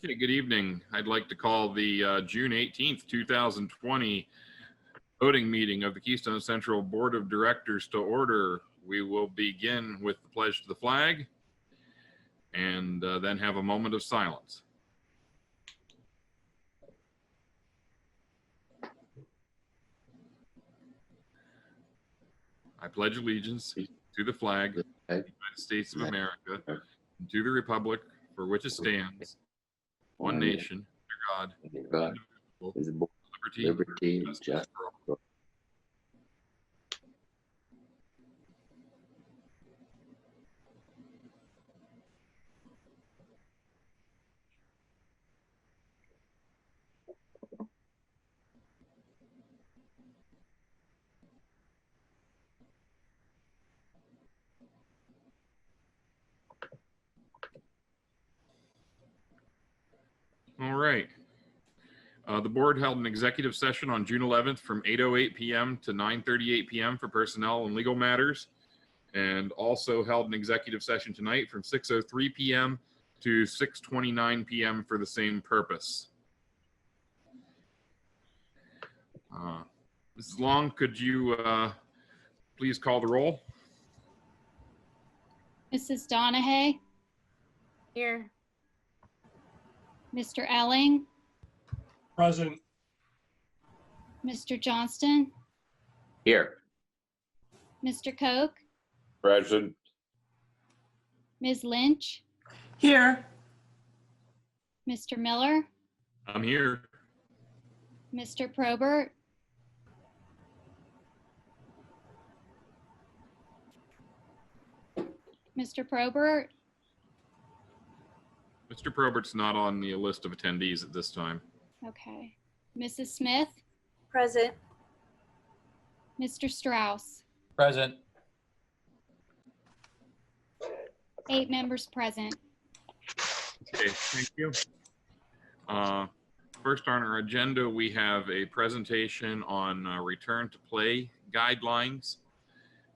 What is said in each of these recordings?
Okay, good evening. I'd like to call the June 18th, 2020 voting meeting of the Keystone Central Board of Directors to order. We will begin with the pledge to the flag and then have a moment of silence. I pledge allegiance to the flag of the United States of America and to the republic for which it stands, one nation, under God, indivisible, liberty and justice for all. All right. The board held an executive session on June 11th from 8:08 p.m. to 9:38 p.m. for personnel and legal matters, and also held an executive session tonight from 6:03 p.m. to 6:29 p.m. for the same purpose. Mrs. Long, could you please call the roll? Mrs. Donahue? Here. Mr. Elling? Present. Mr. Johnston? Here. Mr. Koch? Present. Ms. Lynch? Here. Mr. Miller? I'm here. Mr. Probert? Mr. Probert? Mr. Probert's not on the list of attendees at this time. Okay. Mrs. Smith? Present. Mr. Strauss? Present. 8 members present. Okay, thank you. First on our agenda, we have a presentation on return to play guidelines.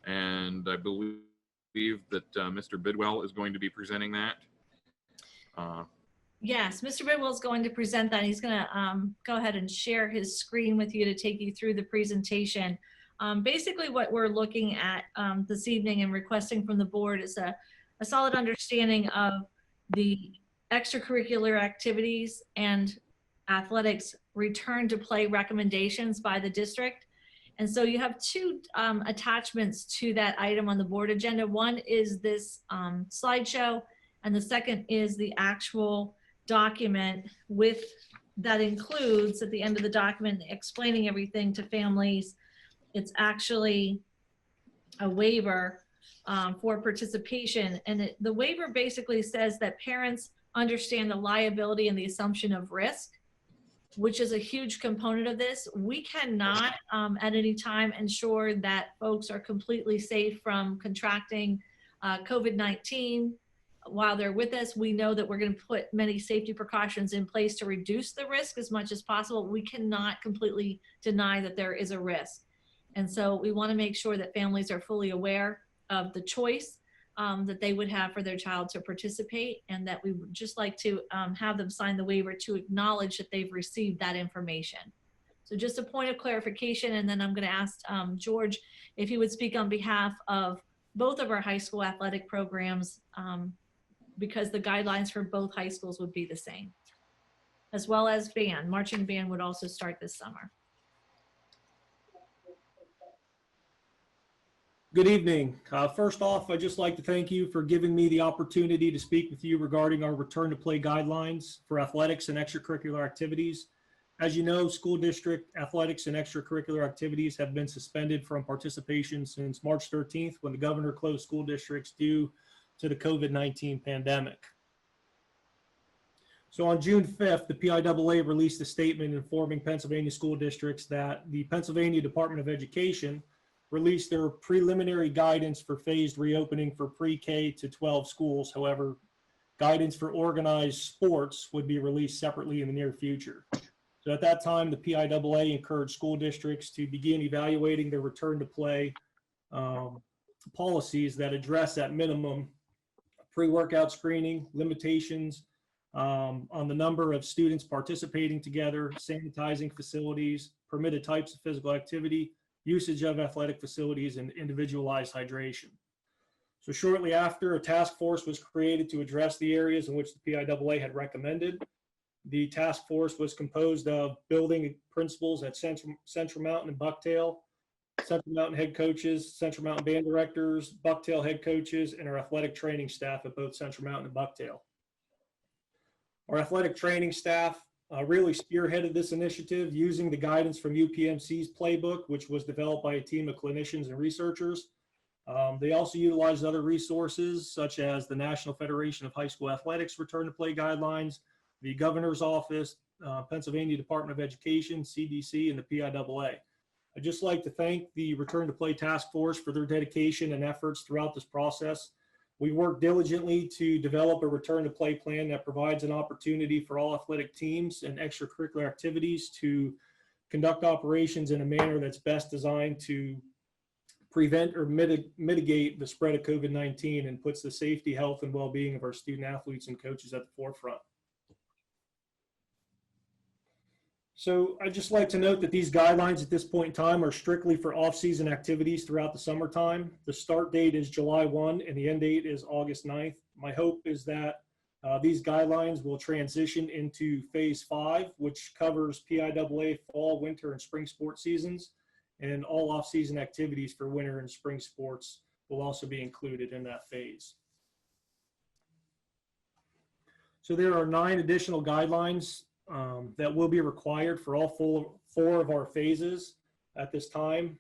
And I believe that Mr. Bidwell is going to be presenting that. Yes, Mr. Bidwell is going to present that. He's going to go ahead and share his screen with you to take you through the presentation. Basically, what we're looking at this evening and requesting from the board is a solid understanding of the extracurricular activities and athletics return to play recommendations by the district. And so you have two attachments to that item on the board agenda. One is this slideshow, and the second is the actual document with that includes at the end of the document explaining everything to families. It's actually a waiver for participation, and the waiver basically says that parents understand the liability and the assumption of risk, which is a huge component of this. We cannot at any time ensure that folks are completely safe from contracting COVID-19 while they're with us. We know that we're going to put many safety precautions in place to reduce the risk as much as possible. We cannot completely deny that there is a risk. And so we want to make sure that families are fully aware of the choice that they would have for their child to participate, and that we would just like to have them sign the waiver to acknowledge that they've received that information. So just a point of clarification, and then I'm going to ask George if he would speak on behalf of both of our high school athletic programs, because the guidelines for both high schools would be the same, as well as band. Marching band would also start this summer. Good evening. First off, I'd just like to thank you for giving me the opportunity to speak with you regarding our return to play guidelines for athletics and extracurricular activities. As you know, school district athletics and extracurricular activities have been suspended from participation since March 13th, when the governor closed school districts due to the COVID-19 pandemic. So on June 5th, the PIAA released a statement informing Pennsylvania school districts that the Pennsylvania Department of Education released their preliminary guidance for phased reopening for pre-K to 12 schools. However, guidance for organized sports would be released separately in the near future. So at that time, the PIAA encouraged school districts to begin evaluating their return to play policies that address at minimum pre-workout screening, limitations on the number of students participating together, sanitizing facilities, permitted types of physical activity, usage of athletic facilities, and individualized hydration. So shortly after, a task force was created to address the areas in which the PIAA had recommended. The task force was composed of building principals at Central Mountain and Bucktail, Central Mountain head coaches, Central Mountain band directors, Bucktail head coaches, and our athletic training staff at both Central Mountain and Bucktail. Our athletic training staff really spearheaded this initiative using the guidance from UPMC's playbook, which was developed by a team of clinicians and researchers. They also utilized other resources such as the National Federation of High School Athletics return to play guidelines, the Governor's Office, Pennsylvania Department of Education, CDC, and the PIAA. I'd just like to thank the Return to Play Task Force for their dedication and efforts throughout this process. We worked diligently to develop a return to play plan that provides an opportunity for all athletic teams and extracurricular activities to conduct operations in a manner that's best designed to prevent or mitigate the spread of COVID-19 and puts the safety, health, and well-being of our student athletes and coaches at the forefront. So I'd just like to note that these guidelines at this point in time are strictly for off-season activities throughout the summertime. The start date is July 1 and the end date is August 9th. My hope is that these guidelines will transition into phase 5, which covers PIAA fall, winter, and spring sports seasons, and all off-season activities for winter and spring sports will also be included in that phase. So there are 9 additional guidelines that will be required for all 4 of our phases at this time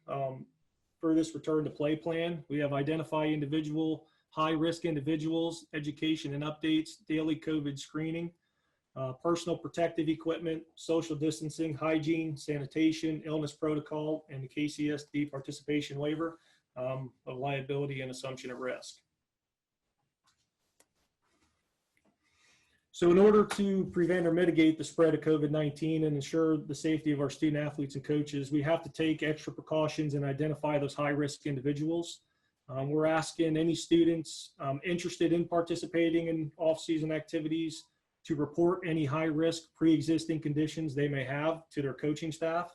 for this return to play plan. We have identify individual, high-risk individuals, education and updates, daily COVID screening, personal protective equipment, social distancing, hygiene, sanitation, illness protocol, and the KCSD participation waiver of liability and assumption of risk. So in order to prevent or mitigate the spread of COVID-19 and ensure the safety of our student athletes and coaches, we have to take extra precautions and identify those high-risk individuals. We're asking any students interested in participating in off-season activities to report any high-risk pre-existing conditions they may have to their coaching staff.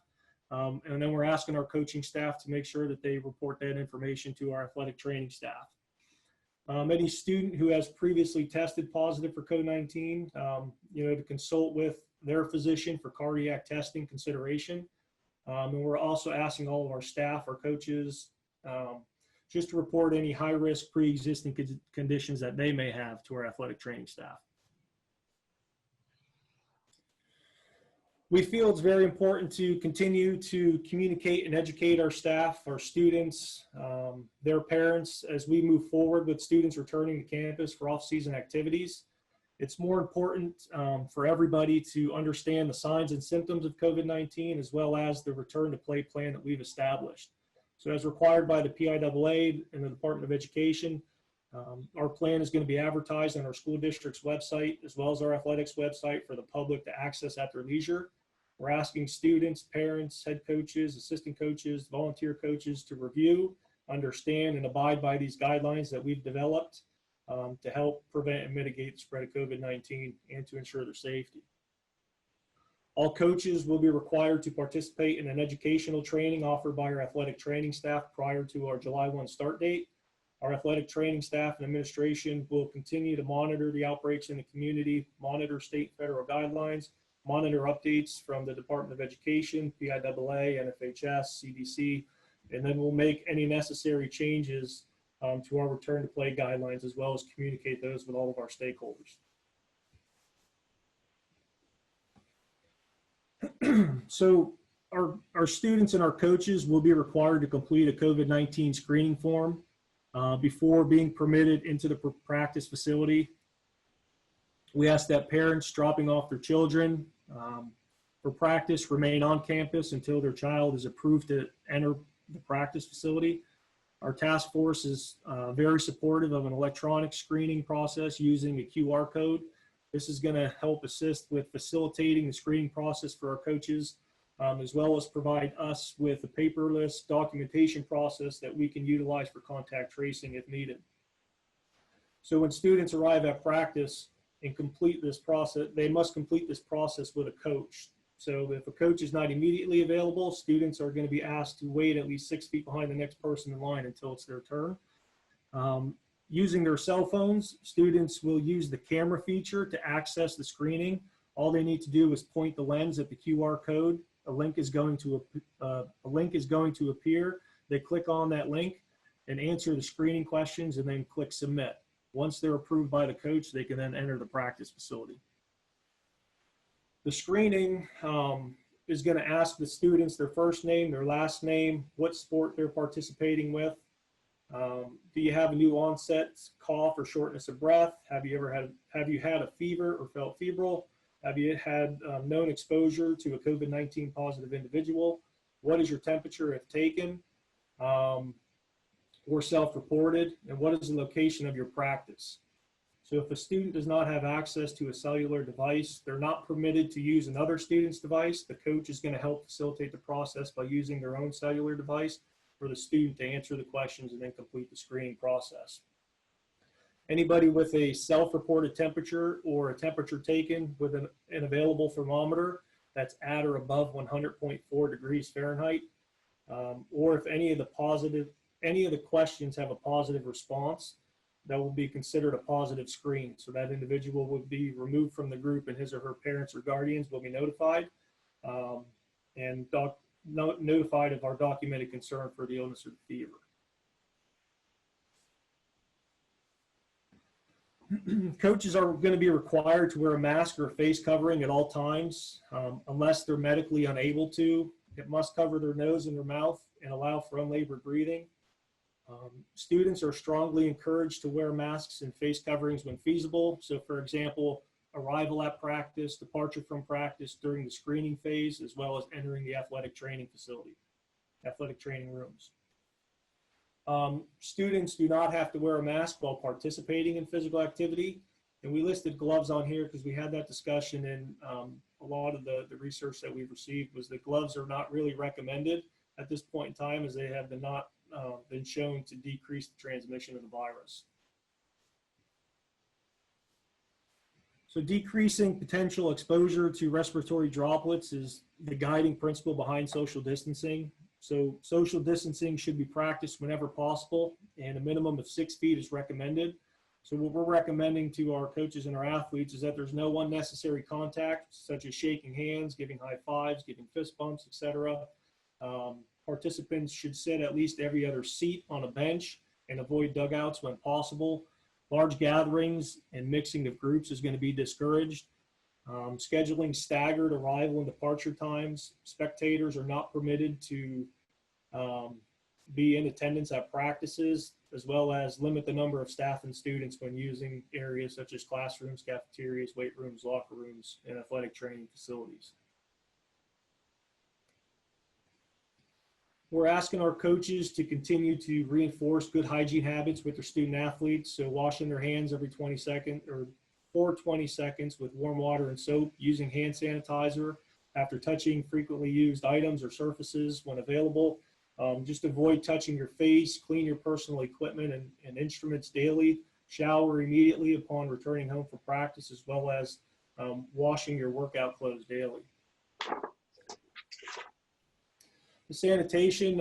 And then we're asking our coaching staff to make sure that they report that information to our athletic training staff. Any student who has previously tested positive for COVID-19, to consult with their physician for cardiac testing consideration. And we're also asking all of our staff, our coaches, just to report any high-risk pre-existing conditions that they may have to our athletic training staff. We feel it's very important to continue to communicate and educate our staff, our students, their parents as we move forward with students returning to campus for off-season activities. It's more important for everybody to understand the signs and symptoms of COVID-19 as well as the return to play plan that we've established. So as required by the PIAA and the Department of Education, our plan is going to be advertised on our school district's website as well as our athletics website for the public to access at their leisure. We're asking students, parents, head coaches, assistant coaches, volunteer coaches to review, understand, and abide by these guidelines that we've developed to help prevent and mitigate the spread of COVID-19 and to ensure their safety. All coaches will be required to participate in an educational training offered by our athletic training staff prior to our July 1 start date. Our athletic training staff and administration will continue to monitor the outbreaks in the community, monitor state and federal guidelines, monitor updates from the Department of Education, PIAA, NFHS, CDC, and then we'll make any necessary changes to our return to play guidelines as well as communicate those with all of our stakeholders. So our students and our coaches will be required to complete a COVID-19 screening form before being permitted into the practice facility. We ask that parents dropping off their children for practice remain on campus until their child is approved to enter the practice facility. Our task force is very supportive of an electronic screening process using a QR code. This is going to help assist with facilitating the screening process for our coaches, as well as provide us with a paperless documentation process that we can utilize for contact tracing if needed. So when students arrive at practice, and complete this process. They must complete this process with a coach. So if a coach is not immediately available, students are going to be asked to wait at least 6 feet behind the next person in line until it's their turn. Using their cell phones, students will use the camera feature to access the screening. All they need to do is point the lens at the QR code. A link is going to appear. They click on that link and answer the screening questions and then click submit. Once they're approved by the coach, they can then enter the practice facility. The screening is going to ask the students their first name, their last name, what sport they're participating with. Do you have a new onset cough or shortness of breath? Have you had a fever or felt febrile? Have you had known exposure to a COVID-19 positive individual? What is your temperature if taken or self-reported? And what is the location of your practice? So if a student does not have access to a cellular device, they're not permitted to use another student's device. The coach is going to help facilitate the process by using their own cellular device for the student to answer the questions and then complete the screening process. Anybody with a self-reported temperature or a temperature taken with an available thermometer that's at or above 100.4 degrees Fahrenheit, or if any of the questions have a positive response, that will be considered a positive screen. So that individual would be removed from the group and his or her parents or guardians will be notified and notified of our documented concern for the illness or the fever. Coaches are going to be required to wear a mask or a face covering at all times, unless they're medically unable to. It must cover their nose and their mouth and allow for unlabored breathing. Students are strongly encouraged to wear masks and face coverings when feasible. So for example, arrival at practice, departure from practice during the screening phase, as well as entering the athletic training facility, athletic training rooms. Students do not have to wear a mask while participating in physical activity. And we listed gloves on here because we had that discussion, and a lot of the research that we've received was that gloves are not really recommended at this point in time, as they have not been shown to decrease the transmission of the virus. So decreasing potential exposure to respiratory droplets is the guiding principle behind social distancing. So social distancing should be practiced whenever possible, and a minimum of 6 feet is recommended. So what we're recommending to our coaches and our athletes is that there's no unnecessary contact, such as shaking hands, giving high fives, giving fist bumps, etc. Participants should sit at least every other seat on a bench and avoid dugouts when possible. Large gatherings and mixing of groups is going to be discouraged. Scheduling staggered arrival and departure times. Spectators are not permitted to be in attendance at practices, as well as limit the number of staff and students when using areas such as classrooms, cafeterias, weight rooms, locker rooms, and athletic training facilities. We're asking our coaches to continue to reinforce good hygiene habits with their student athletes. So washing their hands every 20 seconds or for 20 seconds with warm water and soap, using hand sanitizer after touching frequently used items or surfaces when available. Just avoid touching your face, clean your personal equipment and instruments daily, shower immediately upon returning home from practice, as well as washing your workout clothes daily. The sanitation,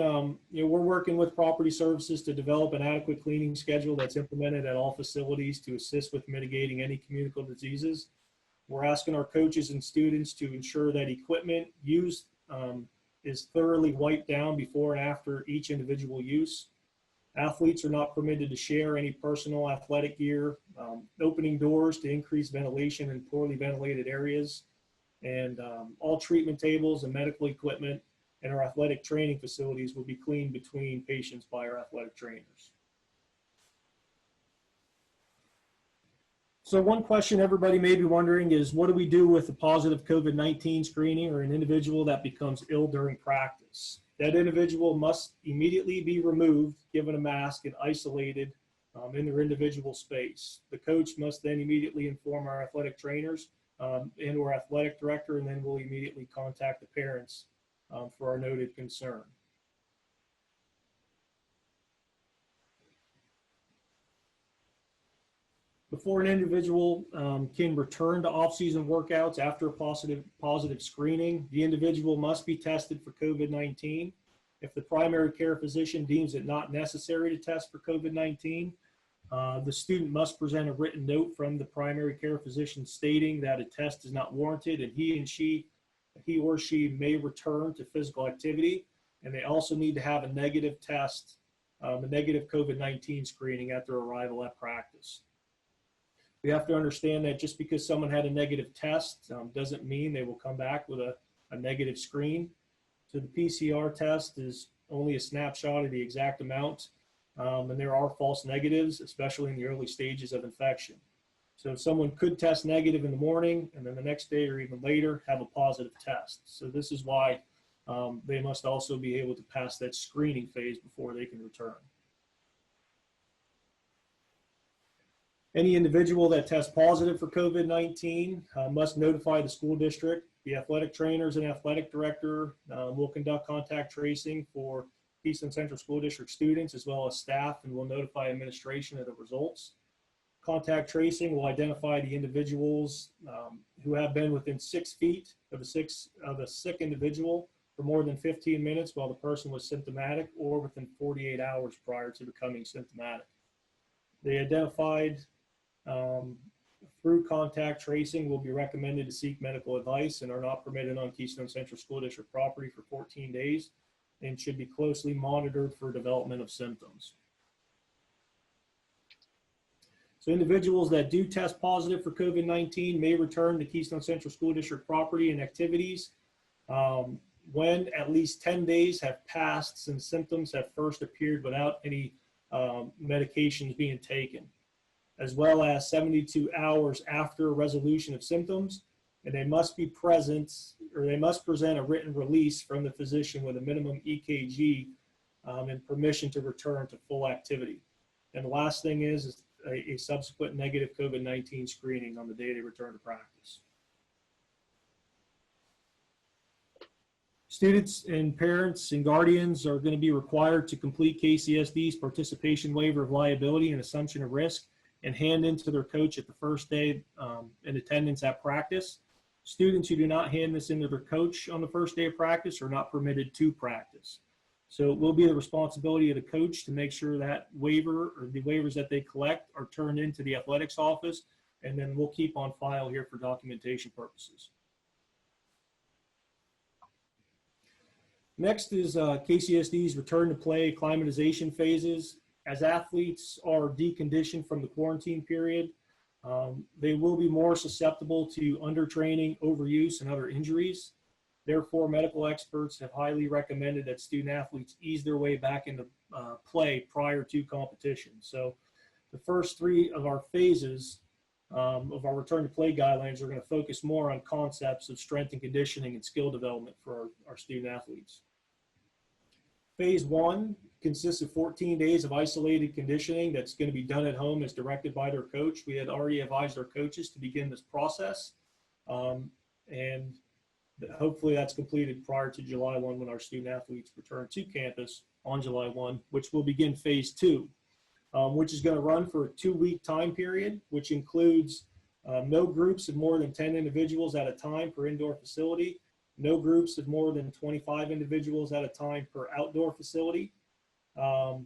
we're working with property services to develop an adequate cleaning schedule that's implemented at all facilities to assist with mitigating any communicable diseases. We're asking our coaches and students to ensure that equipment used is thoroughly wiped down before and after each individual use. Athletes are not permitted to share any personal athletic gear, opening doors to increase ventilation in poorly ventilated areas, and all treatment tables and medical equipment in our athletic training facilities will be cleaned between patients by our athletic trainers. So one question everybody may be wondering is, what do we do with a positive COVID-19 screening or an individual that becomes ill during practice? That individual must immediately be removed, given a mask, and isolated in their individual space. The coach must then immediately inform our athletic trainers and our athletic director, and then we'll immediately contact the parents for our noted concern. Before an individual can return to off-season workouts after a positive screening, the individual must be tested for COVID-19. If the primary care physician deems it not necessary to test for COVID-19, the student must present a written note from the primary care physician stating that a test is not warranted and he or she may return to physical activity. And they also need to have a negative test, a negative COVID-19 screening at their arrival at practice. We have to understand that just because someone had a negative test doesn't mean they will come back with a negative screen. So the PCR test is only a snapshot of the exact amount, and there are false negatives, especially in the early stages of infection. So someone could test negative in the morning and then the next day or even later have a positive test. So this is why they must also be able to pass that screening phase before they can return. Any individual that tests positive for COVID-19 must notify the school district. The athletic trainers and athletic director will conduct contact tracing for Keystone Central School District students as well as staff, and will notify administration of the results. Contact tracing will identify the individuals who have been within 6 feet of a sick individual for more than 15 minutes while the person was symptomatic, or within 48 hours prior to becoming symptomatic. They identified through contact tracing will be recommended to seek medical advice and are not permitted on Keystone Central School District property for 14 days and should be closely monitored for development of symptoms. So individuals that do test positive for COVID-19 may return to Keystone Central School District property and activities when at least 10 days have passed since symptoms have first appeared without any medications being taken, as well as 72 hours after resolution of symptoms, and they must be present, or they must present a written release from the physician with a minimum EKG and permission to return to full activity. And the last thing is a subsequent negative COVID-19 screening on the day they return to practice. Students and parents and guardians are going to be required to complete KCSD's participation waiver of liability and assumption of risk and hand in to their coach at the first day in attendance at practice. Students who do not hand this in to their coach on the first day of practice are not permitted to practice. So it will be the responsibility of the coach to make sure that waiver or the waivers that they collect are turned into the athletics office, and then we'll keep on file here for documentation purposes. Next is KCSD's return to play acclimatization phases. As athletes are deconditioned from the quarantine period, they will be more susceptible to undertraining, overuse, and other injuries. Therefore, medical experts have highly recommended that student athletes ease their way back into play prior to competition. So the first 3 of our phases of our return to play guidelines are going to focus more on concepts of strength and conditioning and skill development for our student athletes. Phase 1 consists of 14 days of isolated conditioning that's going to be done at home as directed by their coach. We had already advised our coaches to begin this process, and hopefully that's completed prior to July 1 when our student athletes return to campus on July 1, which will begin phase 2, which is going to run for a 2-week time period, which includes no groups of more than 10 individuals at a time per indoor facility, no groups of more than 25 individuals at a time per outdoor facility.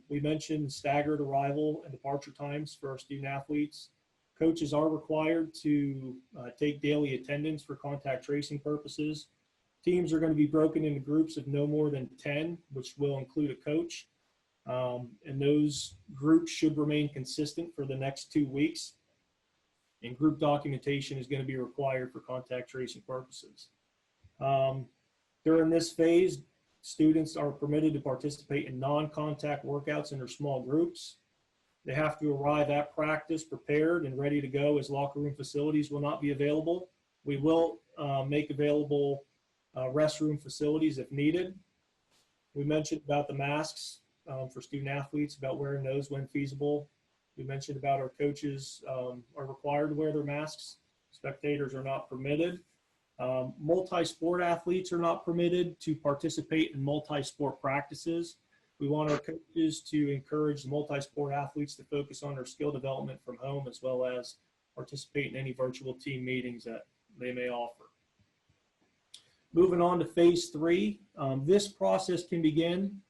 We mentioned staggered arrival and departure times for our student athletes. Coaches are required to take daily attendance for contact tracing purposes. Teams are going to be broken into groups of no more than 10, which will include a coach. And those groups should remain consistent for the next 2 weeks. And group documentation is going to be required for contact tracing purposes. During this phase, students are permitted to participate in non-contact workouts in their small groups. They have to arrive at practice prepared and ready to go, as locker room facilities will not be available. We will make available restroom facilities if needed. We mentioned about the masks for student athletes, about wearing those when feasible. We mentioned about our coaches are required to wear their masks. Spectators are not permitted. Multi-sport athletes are not permitted to participate in multi-sport practices. We want our coaches to encourage the multi-sport athletes to focus on their skill development from home, as well as participate in any virtual team meetings that they may offer. Moving on to phase 3, this process can begin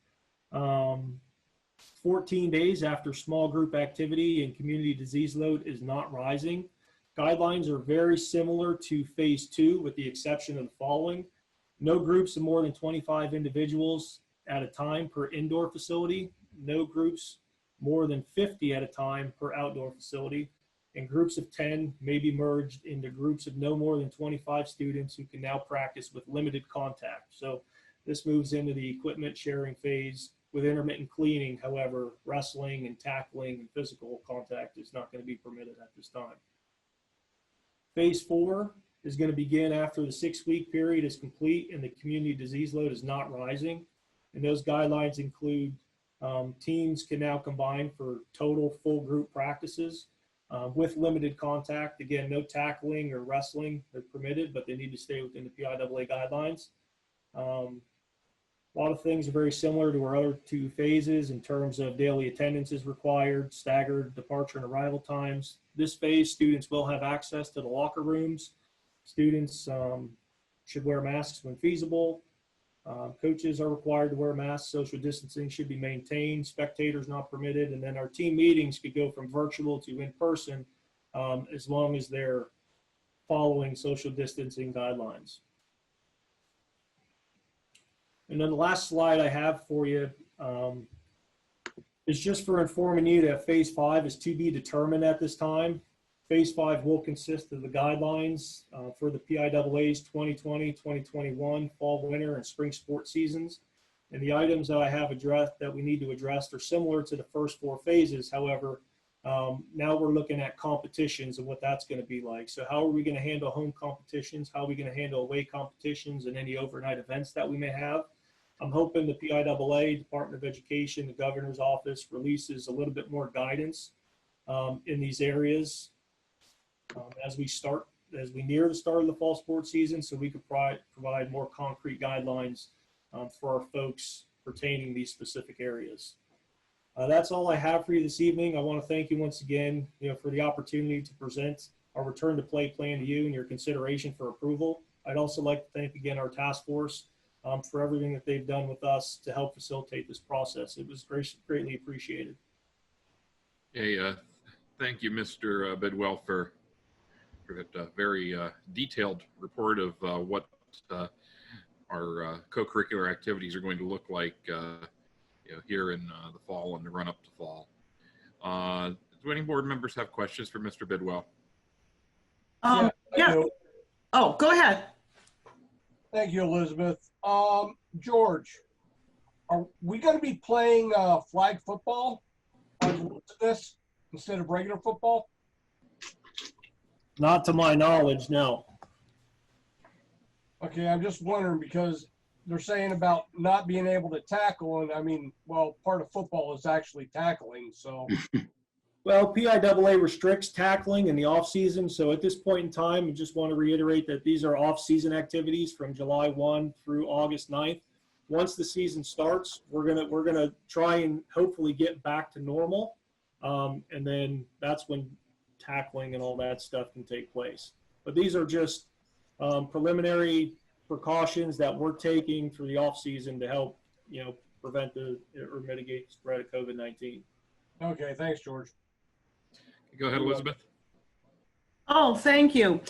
14 days after small group activity and community disease load is not rising. Guidelines are very similar to phase 2 with the exception of the following. No groups of more than 25 individuals at a time per indoor facility. No groups more than 50 at a time per outdoor facility. And groups of 10 may be merged into groups of no more than 25 students who can now practice with limited contact. So this moves into the equipment sharing phase with intermittent cleaning. However, wrestling and tackling and physical contact is not going to be permitted at this time. Phase 4 is going to begin after the 6-week period is complete and the community disease load is not rising. And those guidelines include teams can now combine for total full group practices with limited contact. Again, no tackling or wrestling are permitted, but they need to stay within the PIAA guidelines. A lot of things are very similar to our other 2 phases in terms of daily attendance is required, staggered departure and arrival times. This phase, students will have access to the locker rooms. Students should wear masks when feasible. Coaches are required to wear masks. Social distancing should be maintained. Spectators not permitted. And then our team meetings could go from virtual to in-person as long as they're following social distancing guidelines. And then the last slide I have for you is just for informing you that phase 5 is to be determined at this time. Phase 5 will consist of the guidelines for the PIAA's 2020, 2021 fall, winter, and spring sports seasons. And the items that I have addressed that we need to address are similar to the first 4 phases. However, now we're looking at competitions and what that's going to be like. So how are we going to handle home competitions? How are we going to handle away competitions and any overnight events that we may have? I'm hoping the PIAA, Department of Education, the Governor's Office releases a little bit more guidance in these areas as we near the start of the fall sports season, so we could provide more concrete guidelines for our folks pertaining these specific areas. That's all I have for you this evening. I want to thank you once again, for the opportunity to present our return to play plan to you and your consideration for approval. I'd also like to thank again our task force for everything that they've done with us to help facilitate this process. It was greatly appreciated. Hey, thank you, Mr. Bidwell, for that very detailed report of what our co-curricular activities are going to look like here in the fall and the run up to fall. Do any board members have questions for Mr. Bidwell? Yeah. Oh, go ahead. Thank you, Elizabeth. George, are we going to be playing flag football on this instead of regular football? Not to my knowledge, no. Okay, I'm just wondering because they're saying about not being able to tackle, and I mean, well, part of football is actually tackling, so. Well, PIAA restricts tackling in the off season. So at this point in time, I just want to reiterate that these are off season activities from July 1 through August 9th. Once the season starts, we're gonna try and hopefully get back to normal. And then that's when tackling and all that stuff can take place. But these are just preliminary precautions that we're taking through the off season to help, prevent or mitigate the spread of COVID-19. Okay, thanks, George. Go ahead, Elizabeth. Oh, thank you.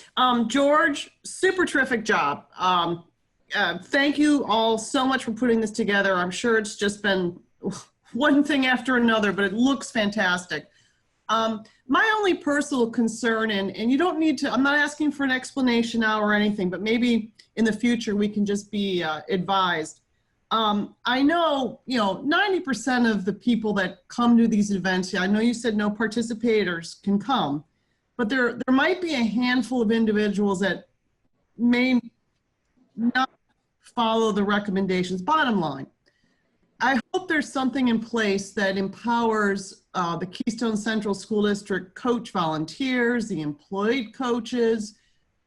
George, super terrific job. Thank you all so much for putting this together. I'm sure it's just been one thing after another, but it looks fantastic. My only personal concern, and you don't need to, I'm not asking for an explanation now or anything, but maybe in the future we can just be advised. I know, 90% of the people that come to these events, I know you said no participators can come, but there might be a handful of individuals that may not follow the recommendations. Bottom line, I hope there's something in place that empowers the Keystone Central School District coach volunteers, the employed coaches,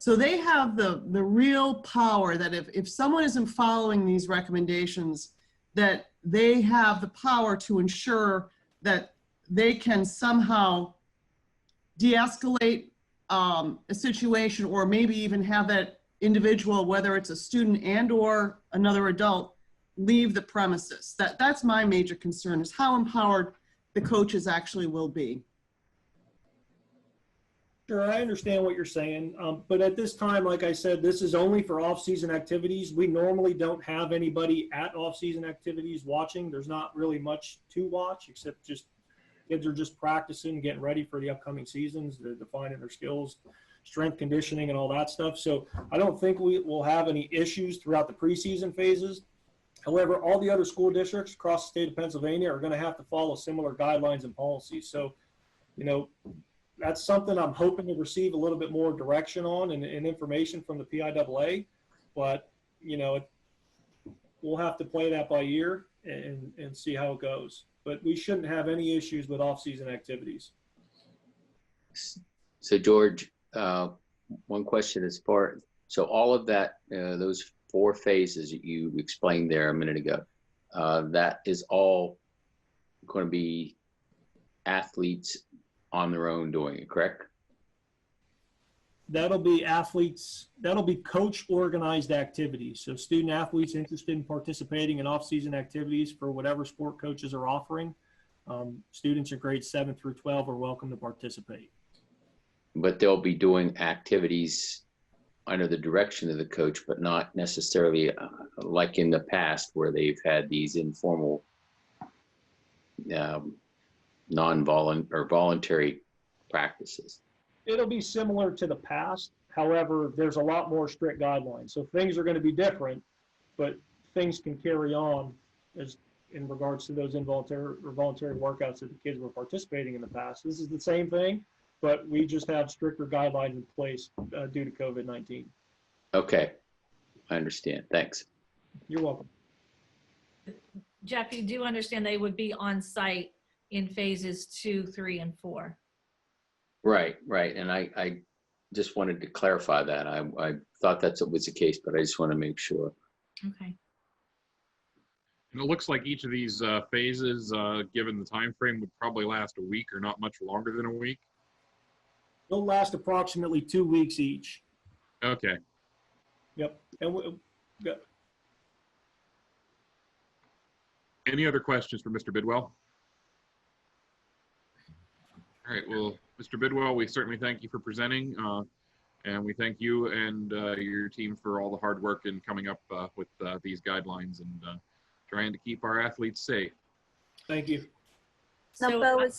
so they have the real power that if someone isn't following these recommendations, that they have the power to ensure that they can somehow de-escalate a situation, or maybe even have that individual, whether it's a student and or another adult, leave the premises. That's my major concern, is how empowered the coaches actually will be. Sure, I understand what you're saying, but at this time, like I said, this is only for off-season activities. We normally don't have anybody at off-season activities watching. There's not really much to watch, except just kids are just practicing, getting ready for the upcoming seasons. They're defining their skills, strength conditioning, and all that stuff. So I don't think we will have any issues throughout the preseason phases. However, all the other school districts across the state of Pennsylvania are going to have to follow similar guidelines and policies. So, you know, that's something I'm hoping to receive a little bit more direction on and information from the PIAA. But, you know, we'll have to play that by ear and see how it goes. But we shouldn't have any issues with off-season activities. So George, one question as far, so all of that, those 4 phases that you explained there a minute ago, that is all going to be athletes on their own doing it, correct? That'll be athletes, that'll be coach organized activities. So student athletes interested in participating in off-season activities for whatever sport coaches are offering. Students in grades 7 through 12 are welcome to participate. But they'll be doing activities under the direction of the coach, but not necessarily like in the past where they've had these informal voluntary practices. It'll be similar to the past. However, there's a lot more strict guidelines. So things are going to be different, but things can carry on as in regards to those involuntary or voluntary workouts that the kids were participating in the past. This is the same thing, but we just have stricter guidelines in place due to COVID-19. Okay, I understand. Thanks. You're welcome. Jeff, you do understand they would be on site in phases 2, 3, and 4. Right. And I just wanted to clarify that. I thought that's what was the case, but I just want to make sure. Okay. And it looks like each of these phases, given the time frame, would probably last a week or not much longer than a week. They'll last approximately 2 weeks each. Okay. Yep. And Any other questions for Mr. Bidwell? All right, well, Mr. Bidwell, we certainly thank you for presenting, and we thank you and your team for all the hard work in coming up with these guidelines and trying to keep our athletes safe. thank you. So, Now, Bo,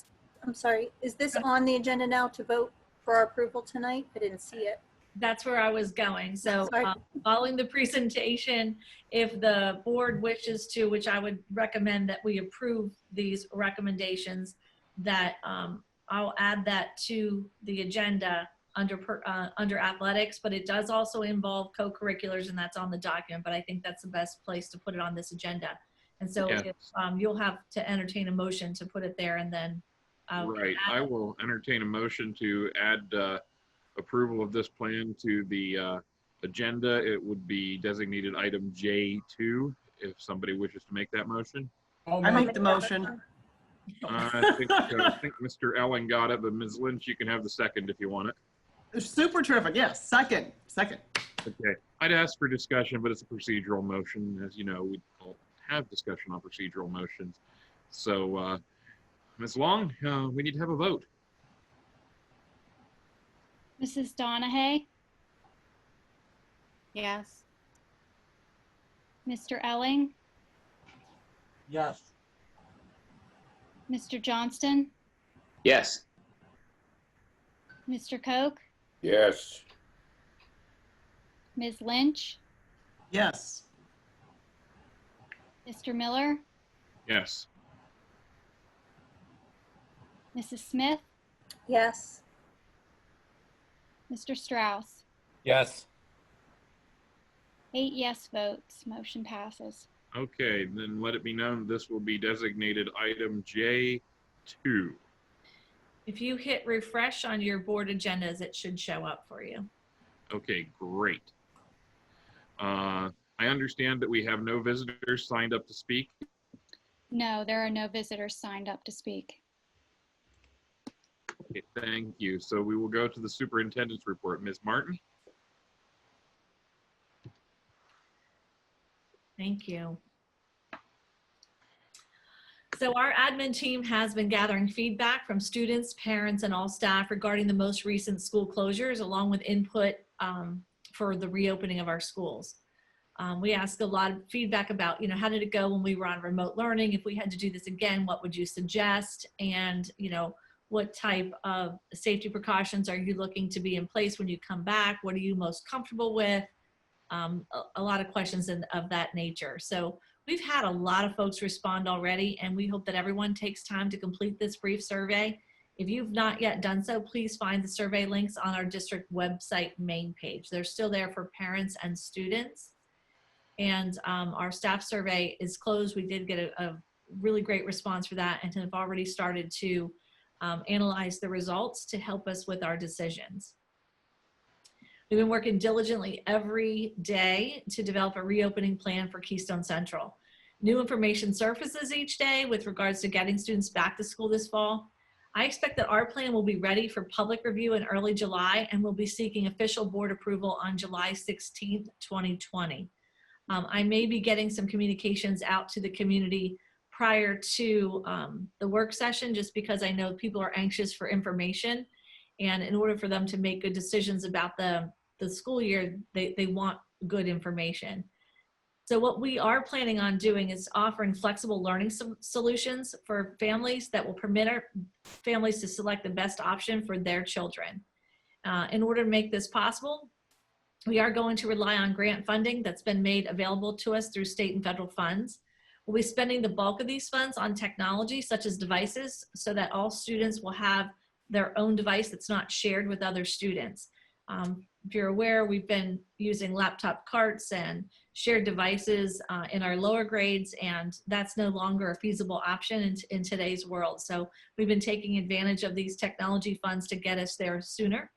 I'm sorry, is this on the agenda now to vote for our approval tonight? I didn't see it. that's where I was going. So Sorry. following the presentation, if the board wishes to, which I would recommend that we approve these recommendations, that I'll add that to the agenda under athletics, but it does also involve co-curriculars, and that's on the document, but I think that's the best place to put it on this agenda. And so Yeah. if, you'll have to entertain a motion to put it there, and then Right, I will entertain a motion to add approval of this plan to the agenda. It would be designated item J2, if somebody wishes to make that motion. I make the motion. I think Mr. Ellen got it, but Ms. Lynch, you can have the second if you want it. Super terrific. Yes, second. Okay, I'd ask for discussion, but it's a procedural motion. As you know, we don't have discussion on procedural motions. So, Ms. Long, we need to have a vote. Mrs. Donahue, Yes. Mr. Elling, Yes. Mr. Johnston, Yes. Mr. Koch, Yes. Ms. Lynch, Yes. Mr. Miller, Yes. Mrs. Smith, Yes. Mr. Strauss. Yes. 8 yes votes, motion passes. Okay, then let it be known this will be designated item J2. if you hit refresh on your board agendas, it should show up for you. Okay, great. I understand that we have no visitors signed up to speak. No, there are no visitors signed up to speak. Okay, thank you. So we will go to the superintendent's report. Ms. Martin? Thank you. So our admin team has been gathering feedback from students, parents, and all staff regarding the most recent school closures, along with input for the reopening of our schools. We asked a lot of feedback about, how did it go when we were on remote learning? If we had to do this again, what would you suggest? And, what type of safety precautions are you looking to be in place when you come back? What are you most comfortable with? A lot of questions of that nature. So we've had a lot of folks respond already, and we hope that everyone takes time to complete this brief survey. If you've not yet done so, please find the survey links on our district website main page. They're still there for parents and students. And our staff survey is closed. We did get a really great response for that and have already started to analyze the results to help us with our decisions. We've been working diligently every day to develop a reopening plan for Keystone Central. New information surfaces each day with regards to getting students back to school this fall. I expect that our plan will be ready for public review in early July, and we'll be seeking official board approval on July 16th, 2020. I may be getting some communications out to the community prior to the work session, just because I know people are anxious for information. And in order for them to make good decisions about the school year, they want good information. So what we are planning on doing is offering flexible learning solutions for families that will permit our families to select the best option for their children. In order to make this possible, we are going to rely on grant funding that's been made available to us through state and federal funds. We'll be spending the bulk of these funds on technology such as devices so that all students will have their own device that's not shared with other students. If you're aware, we've been using laptop carts and shared devices in our lower grades, and that's no longer a feasible option in today's world. So we've been taking advantage of these technology funds to get us there sooner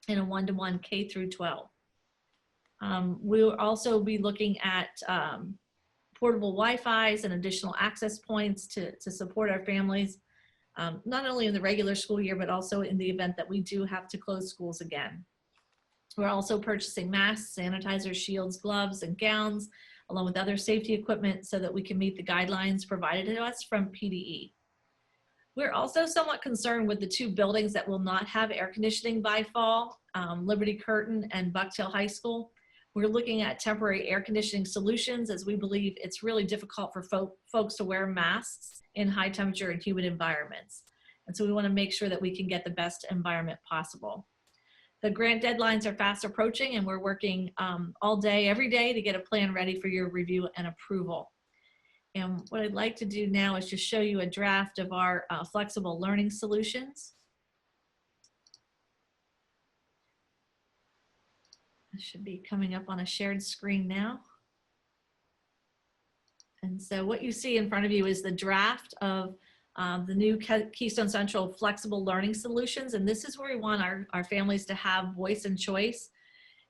in a one-to-one K through 12. We'll also be looking at portable Wi-Fi's and additional access points to support our families, not only in the regular school year, but also in the event that we do have to close schools again. We're also purchasing masks, sanitizers, shields, gloves, and gowns, along with other safety equipment so that we can meet the guidelines provided to us from PDE. We're also somewhat concerned with the two buildings that will not have air conditioning by fall, Liberty Curtin and Bucktail High School. We're looking at temporary air conditioning solutions as we believe it's really difficult for folks to wear masks in high temperature and humid environments. And so we want to make sure that we can get the best environment possible. The grant deadlines are fast approaching, and we're working all day, every day to get a plan ready for your review and approval. And what I'd like to do now is just show you a draft of our flexible learning solutions. It should be coming up on a shared screen now. And so what you see in front of you is the draft of the new Keystone Central flexible learning solutions. And this is where we want our families to have voice and choice.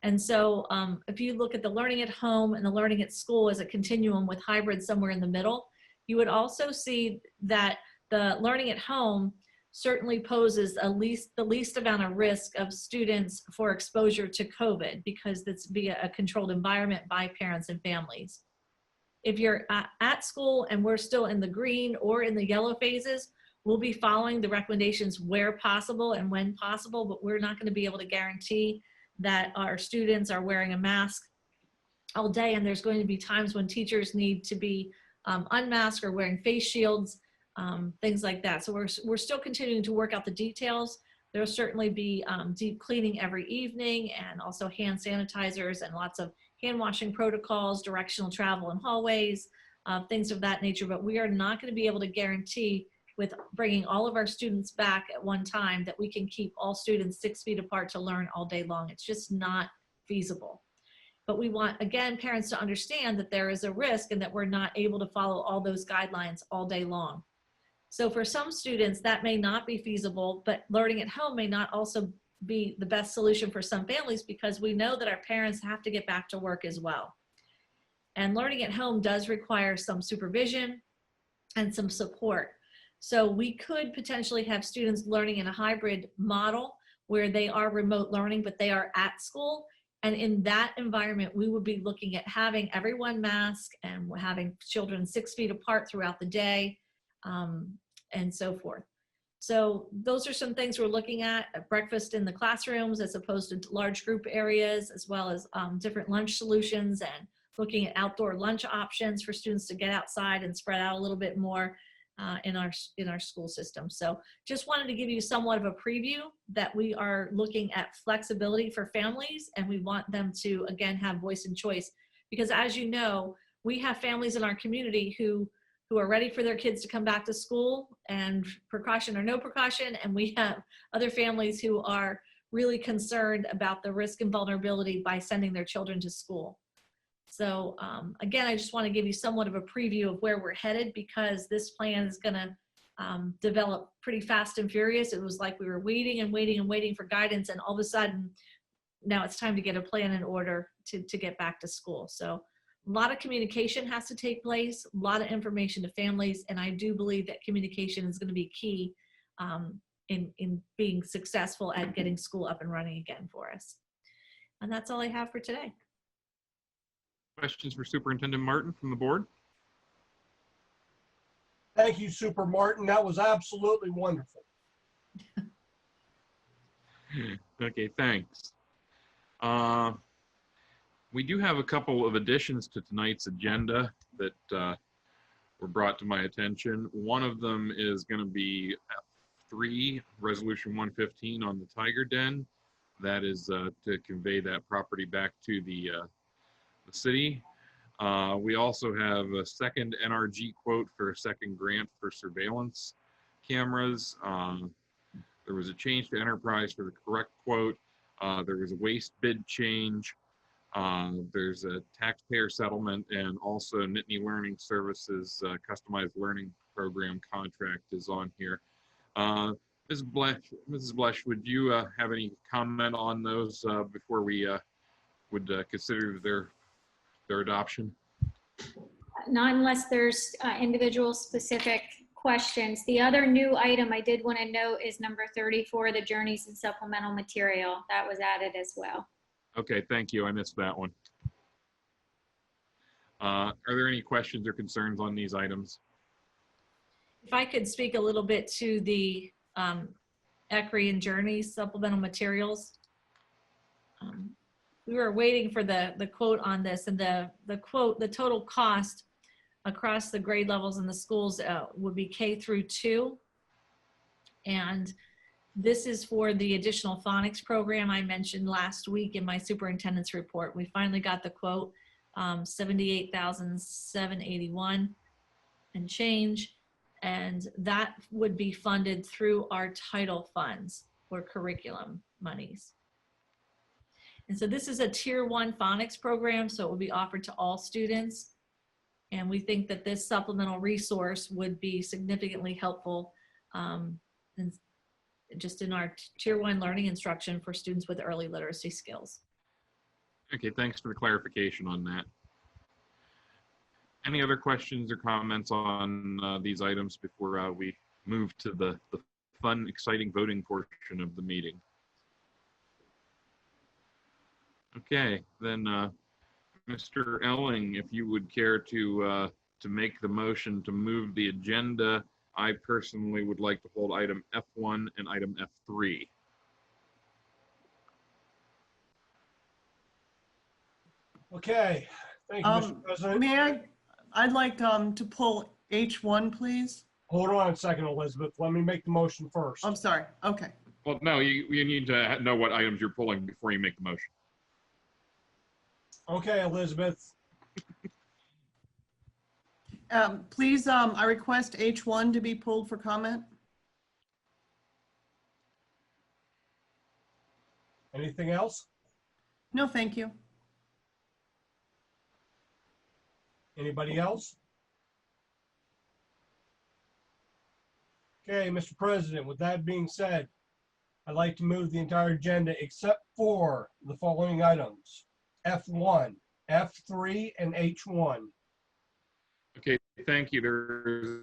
And so if you look at the learning at home and the learning at school as a continuum with hybrid somewhere in the middle, you would also see that the learning at home certainly poses the least amount of risk of students for exposure to COVID, because it's via a controlled environment by parents and families. If you're at school and we're still in the green or in the yellow phases, we'll be following the recommendations where possible and when possible, but we're not going to be able to guarantee that our students are wearing a mask all day. And there's going to be times when teachers need to be unmasked or wearing face shields, things like that. So we're still continuing to work out the details. There'll certainly be deep cleaning every evening, and also hand sanitizers and lots of hand washing protocols, directional travel in hallways, things of that nature. But we are not going to be able to guarantee, with bringing all of our students back at one time, that we can keep all students 6 feet apart to learn all day long. It's just not feasible. But we want, again, parents to understand that there is a risk and that we're not able to follow all those guidelines all day long. So for some students, that may not be feasible, but learning at home may not also be the best solution for some families, because we know that our parents have to get back to work as well. And learning at home does require some supervision, and some support. So we could potentially have students learning in a hybrid model where they are remote learning, but they are at school. And in that environment, we would be looking at having everyone masked and having children 6 feet apart throughout the day, and so forth. So those are some things we're looking at breakfast in the classrooms as opposed to large group areas, as well as different lunch solutions and looking at outdoor lunch options for students to get outside and spread out a little bit more in our school system. So just wanted to give you somewhat of a preview that we are looking at flexibility for families, and we want them to, again, have voice and choice. Because as you know, we have families in our community who are ready for their kids to come back to school, and precaution or no precaution, and we have other families who are really concerned about the risk and vulnerability by sending their children to school. So again, I just want to give you somewhat of a preview of where we're headed, because this plan is going to develop pretty fast and furious. It was like we were waiting and waiting and waiting for guidance, and all of a sudden now it's time to get a plan in order to get back to school. So a lot of communication has to take place, a lot of information to families, and I do believe that communication is going to be key in being successful at getting school up and running again for us. And that's all I have for today. Questions for Superintendent Martin from the board? Thank you, Super Martin. That was absolutely wonderful. Okay, thanks. We do have a couple of additions to tonight's agenda that were brought to my attention. One of them is going to be F3, Resolution 115 on the Tiger Den. That is to convey that property back to the city. We also have a second NRG quote for a second grant for surveillance cameras. There was a change to Enterprise for the correct quote. There was a waste bid change. There's a taxpayer settlement, and also Nittany Learning Services customized learning program contract is on here. Mrs. Blesh, would you have any comment on those before we would consider their adoption? Not unless there's individual specific questions. The other new item I did want to note is number 34, the journeys and supplemental material. That was added as well. Okay, thank you. I missed that one. Are there any questions or concerns on these items? If I could speak a little bit to the ECRI and Journeys supplemental materials. We were waiting for the quote on this, and the quote, the total cost across the grade levels in the schools would be K through 2. And this is for the additional phonics program I mentioned last week in my superintendent's report. We finally got the quote, $78,781 and change. And that would be funded through our title funds or curriculum monies. And so this is a tier 1 phonics program, so it will be offered to all students. And we think that this supplemental resource would be significantly helpful just in our tier 1 learning instruction for students with early literacy skills. Okay, thanks for the clarification on that. Any other questions or comments on these items before we move to the fun, exciting voting portion of the meeting? Okay, then Mr. Elling, if you would care to make the motion to move the agenda, I personally would like to hold item F1 and item F3. Okay, thank you, Mr. President. I'd like to pull H1, please. Hold on a second, Elizabeth. Let me make the motion first. I'm sorry. Okay. Well, no, you need to know what items you're pulling before you make the motion. Okay, Elizabeth. Please, I request H1 to be pulled for comment. Anything else? No, thank you. Anybody else? Okay, Mr. President, with that being said, I'd like to move the entire agenda except for the following items: F1, F3, and H1. Okay, thank you. There's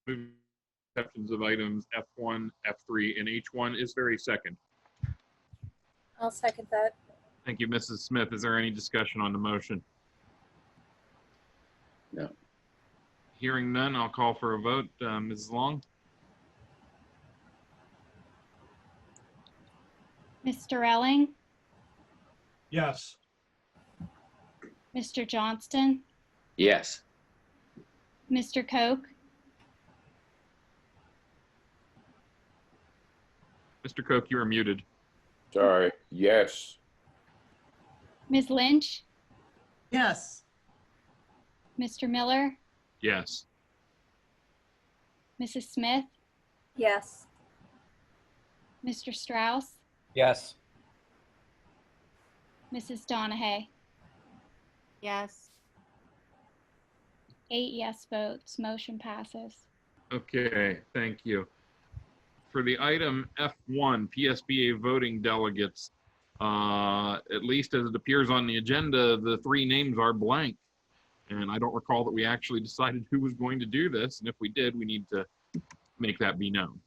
exceptions of items F1, F3, and H1. Is there a second? I'll second that. Thank you, Mrs. Smith. Is there any discussion on the motion? No. Hearing none, I'll call for a vote. Mrs. Long? Mr. Elling, Yes. Mr. Johnston, Yes. Mr. Koch, Mr. Koch, you are muted. Sorry, yes. Ms. Lynch, Yes. Mr. Miller, Yes. Mrs. Smith, Yes. Mr. Strauss, Yes. Mrs. Donahue. Yes. 8 yes votes, motion passes. Okay, thank you. For the item F1, PSBA voting delegates, at least as it appears on the agenda, the 3 names are blank. And I don't recall that we actually decided who was going to do this. And if we did, we need to make that be known.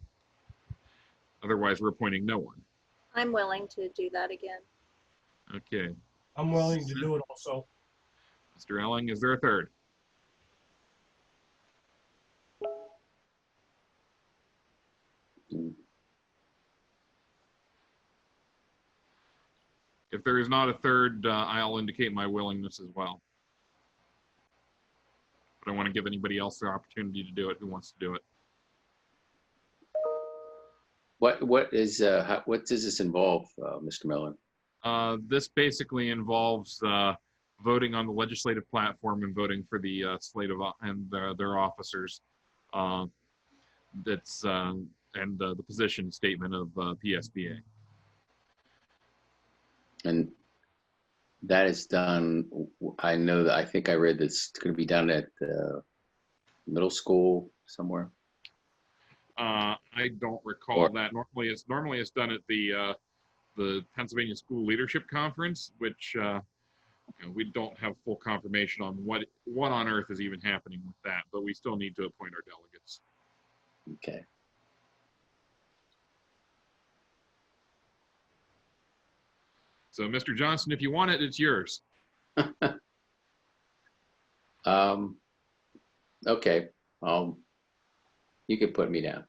Otherwise, we're appointing no one. I'm willing to do that again. Okay. I'm willing to do it also. Mr. Elling, is there a third? If there is not a third, I'll indicate my willingness as well. But I want to give anybody else the opportunity to do it who wants to do it. What does this involve, Mr. Miller? This basically involves voting on the legislative platform and voting for the slate of and their officers. That's and the position statement of PSBA. And that is done, I know that, I think I read that's going to be done at middle school somewhere. I don't recall that. Normally it's done at the Pennsylvania School Leadership Conference, which we don't have full confirmation on what on earth is even happening with that, but we still need to appoint our delegates. Okay. So, Mr. Johnson, if you want it, it's yours. Okay. You can put me down.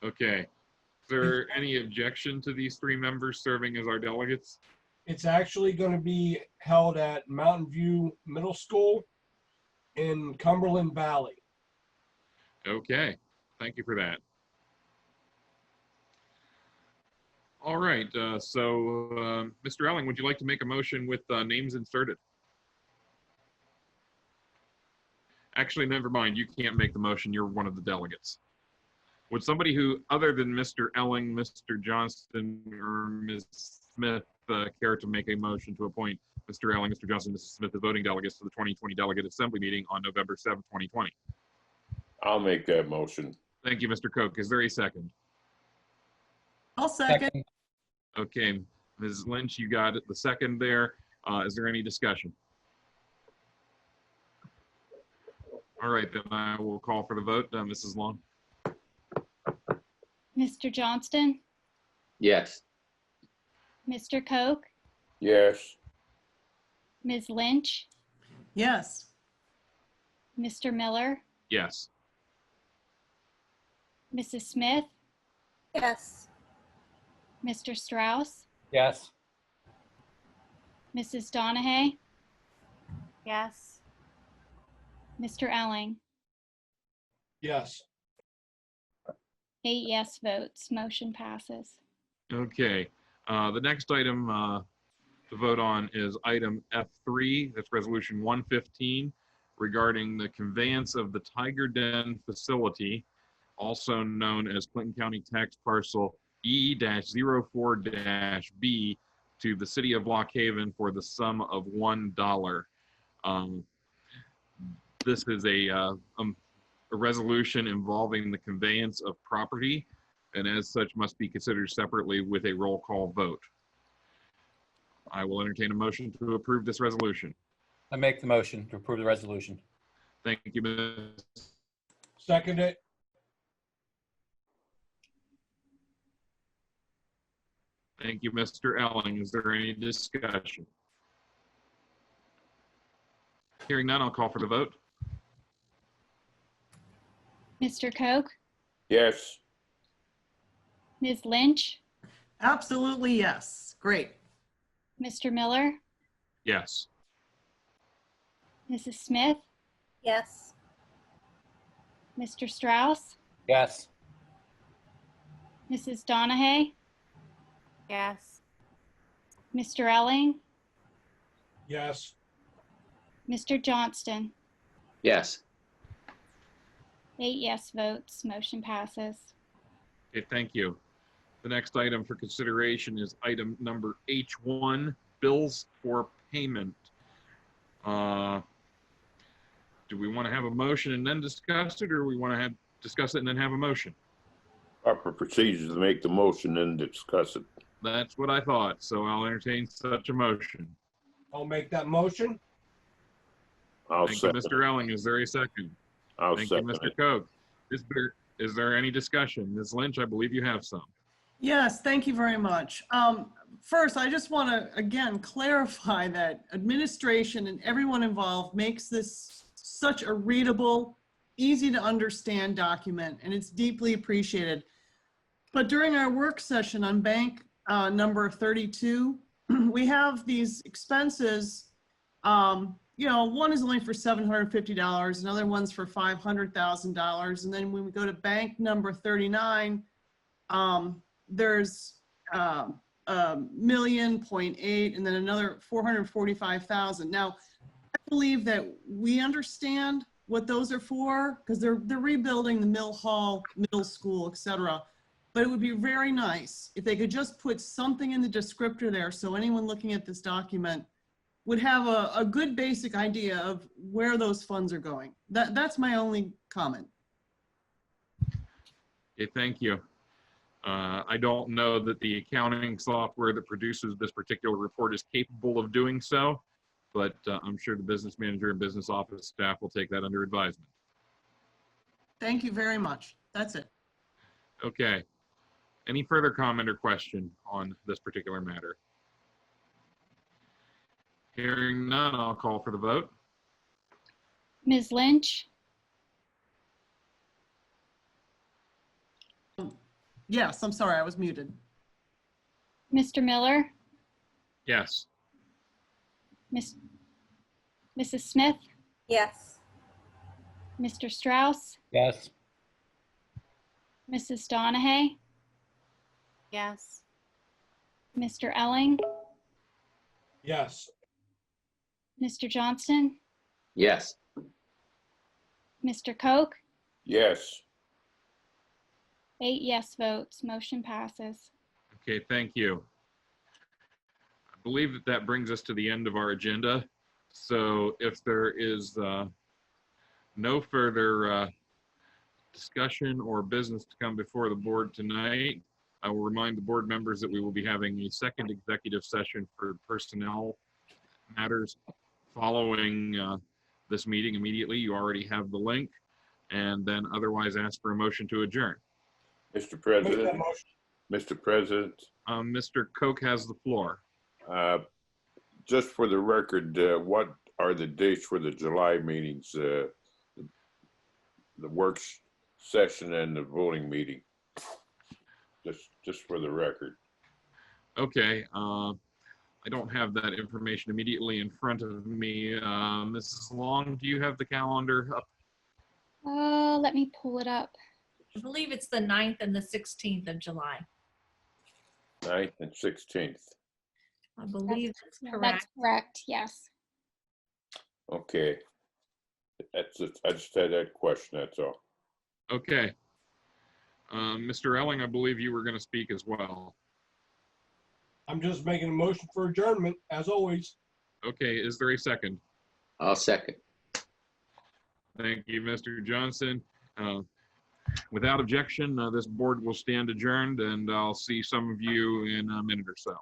Okay. Is there any objection to these 3 members serving as our delegates? It's actually going to be held at Mountain View Middle School in Cumberland Valley. Okay. Thank you for that. All right. Mr. Elling, would you like to make a motion with names inserted? Actually, never mind. You can't make the motion. You're one of the delegates. Would somebody who, other than Mr. Elling, Mr. Johnston, or Ms. Smith, care to make a motion to appoint Mr. Elling, Mr. Johnston, Mrs. Smith as voting delegates to the 2020 Delegate Assembly meeting on November 7th, 2020? I'll make that motion. Thank you, Mr. Koch. Is there a second? I'll second. Okay, Ms. Lynch, you got it, the second there. Is there any discussion? All right, then I will call for the vote. Mrs. Long? Mr. Johnston, Yes. Mr. Koch, Yes. Ms. Lynch, Yes. Mr. Miller, Yes. Mrs. Smith, Yes. Mr. Strauss, Yes. Mrs. Donahue, Yes. Mr. Elling. Yes. 8 yes votes, motion passes. Okay, the next item to vote on is item F3. That's resolution 115 regarding the conveyance of the Tiger Den facility, also known as Clinton County Tax Parcel E-04-B, to the city of Block Haven for the sum of $1. This is a resolution involving the conveyance of property, and as such must be considered separately with a roll call vote. I will entertain a motion to approve this resolution. I make the motion to approve the resolution. Thank you, Mr. Second it. Thank you, Mr. Elling. Is there any discussion? Hearing none, I'll call for the vote. Mr. Koch, Yes. Ms. Lynch, Absolutely, yes. Great. Mr. Miller, Yes. Mrs. Smith, Yes. Mr. Strauss, Yes. Mrs. Donahue, Yes. Mr. Elling, Yes. Mr. Johnston. Yes. 8 yes votes, motion passes. Okay, thank you. The next item for consideration is item number H1, bills for payment. Do we want to have a motion and then discuss it, or we want to discuss it and then have a motion? Proper procedures to make the motion and discuss it. That's what I thought, so I'll entertain such a motion. I'll make that motion. I'll Thank you, second Mr. it. Elling. Is there a second? I'll Thank you, second Mr. it. Koch. Is there any discussion? Ms. Lynch, I believe you have some. Yes, thank you very much. First, I just want to, again, clarify that administration and everyone involved makes this such a readable, easy to understand document, and it's deeply appreciated. But during our work session on bank number 32, we have these expenses. One is only for $750, another one's for $500,000. And then when we go to bank number 39, there's $1.8 million, and then another $445,000. Now, I believe that we understand what those are for because they're rebuilding the Mill Hall Middle School, et cetera. But it would be very nice if they could just put something in the descriptor there so anyone looking at this document would have a good basic idea of where those funds are going. That's my only comment. Okay, thank you. I don't know that the accounting software that produces this particular report is capable of doing so, but I'm sure the business manager and business office staff will take that under advisement. Thank you very much. That's it. Okay. Any further comment or question on this particular matter? Hearing none, I'll call for the vote. Ms. Lynch, Yes, I'm sorry, I was muted. Mr. Miller, Yes. Mrs. Smith, Yes. Mr. Strauss, Yes. Mrs. Donahue, Yes. Mr. Elling, Yes. Mr. Johnston, Yes. Mr. Koch. Yes. 8 yes votes, motion passes. Okay, thank you. I believe that brings us to the end of our agenda. So if there is no further discussion or business to come before the board tonight, I will remind the board members that we will be having a second executive session for personnel matters following this meeting immediately. You already have the link, and then otherwise ask for a motion to adjourn. Mr. Make that President, motion. Mr. President, Mr. Koch has the floor. just for the record, what are the dates for the July meetings? The work session and the voting meeting? Just for the record. Okay, I don't have that information immediately in front of me. Mrs. Long, do you have the calendar up? Let me pull it up. I believe it's the 9th and the 16th of July. 9th and 16th. I believe that's That's correct. correct, yes. Okay. That's it. I just had that question, that's all. Okay. Mr. Elling, I believe you were going to speak as well. I'm just making a motion for adjournment, as always. Okay, is there a second? I'll second. Thank you, Mr. Johnson. Without objection, this board will stand adjourned, and I'll see some of you in a minute or so.